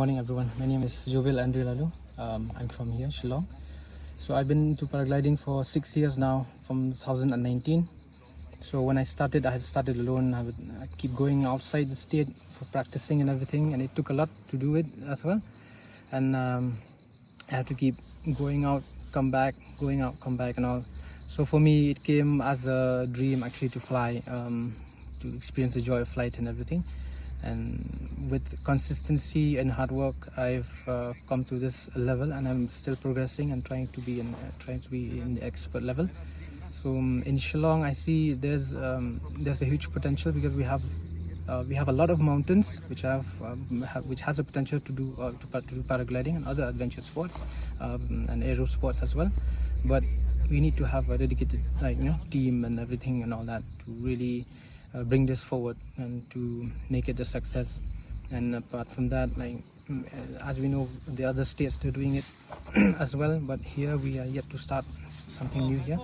morning everyone. My name is Jngohkai. I'm from here, Shillong. So I've been into paragliding for 6 years now, from 2019. So when I had started alone. I keep going outside the state for practicing and everything, and it took a lot to do it as well. And I have to keep going out, come back, going out, come back and all. So for me it came as a dream actually to fly, to experience the joy of flight and everything. And with consistency and hard work, I've come to this level, and I'm still progressing and trying to be in the expert level. So in Shillong, I see there's a huge potential, because we have a lot of mountains which has a potential to do paragliding and other adventure sports, and aero sports as well. But we need to have a dedicated team and everything and all that to really bring this forward and to make it a success. And apart from that, as we know, the other states, they're doing it as well, but here we are yet to start something new here.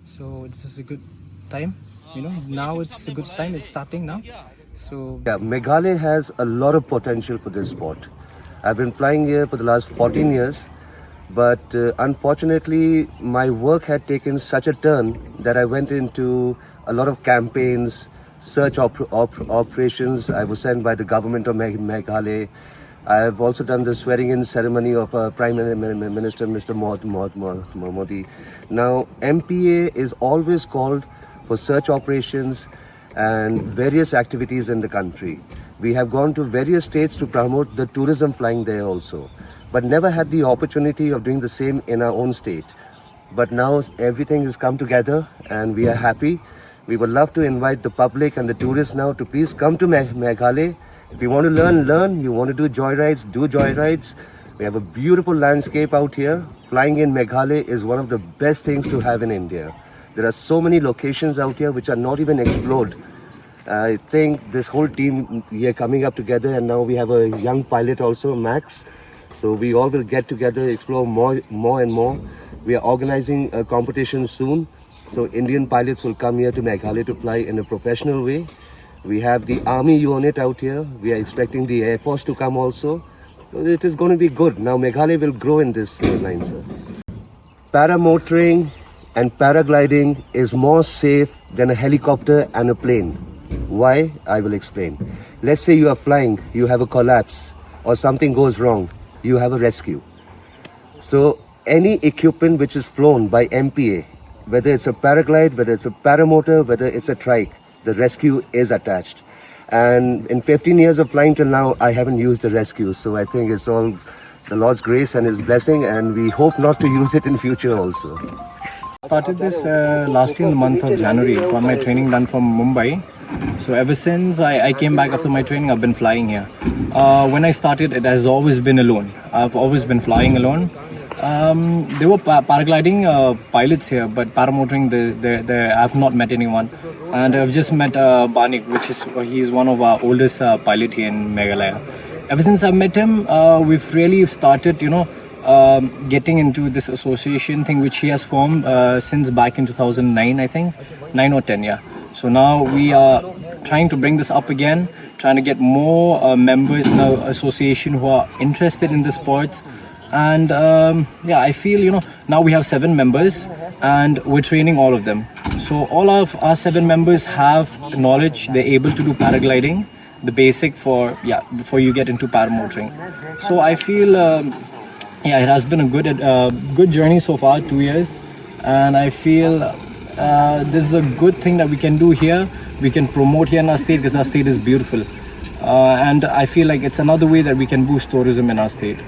So this is a good time, now it's a good time, it's starting now. So yeah, Meghalaya has a lot of potential for this sport. I've been flying here for the last 14 years, but unfortunately my work had taken such a turn that I went into a lot of campaigns, search operations. I was sent by the government of Meghalaya. I have also done the swearing-in ceremony of Prime Minister Mr. Modi. Now, MPA is always called for search operations and various activities in the country. We have gone to various states to promote the tourism flying there also, but never had the opportunity of doing the same in our own state. But now everything has come together and we are happy. We would love to invite the public and the tourists now to please come to Meghalaya. If you want to learn. You want to do joyrides, do joyrides. We have a beautiful landscape out here. Flying in Meghalaya is one of the best things to have in India. There are so many locations out here which are not even explored. I think this whole team here coming up together, and now we have a young pilot also, Max. So we all will get together, explore more and more. We are organizing a competition soon. So Indian pilots will come here to Meghalaya to fly in a professional way. We have the army unit out here. We are expecting the Air Force to come also. So it is going to be good. Now Meghalaya will grow in this line, sir. Paramotoring and paragliding is more safe than a helicopter and a plane. Why? I will explain. Let's say you are flying, you have a collapse or something goes wrong, you have a rescue. So any equipment which is flown by MPA, whether it's a paraglide, whether it's a paramotor, whether it's a trike, the rescue is attached. And in 15 years of flying till now, I haven't used the rescue. So I think it's all the Lord's grace and His blessing, and we hope not to use it in future also. I started this last year in the month of January. Got my training done from Mumbai. So ever since I came back after my training, I've been flying here. When I started, it has always been alone. I've always been flying alone. There were paragliding pilots here, but paramotoring, I've not met anyone. And I've just met Banik, he's one of our oldest pilot here in Meghalaya. Ever since I've met him, we've really started, getting into this association thing which he has formed since back in 2009, I think, 9 or 10, yeah. So now we are trying to bring this up again, trying to get more members in the association who are interested in the sport. And I feel, now we have 7 members and we're training all of them. So all of our 7 members have knowledge. They're able to do paragliding, the basic before you get into paramotoring. So I feel, it has been a good journey so far, 2 years. And I feel this is a good thing that we can do here. We can promote here in our state because our state is beautiful. And I feel like it's another way that we can boost tourism in our state.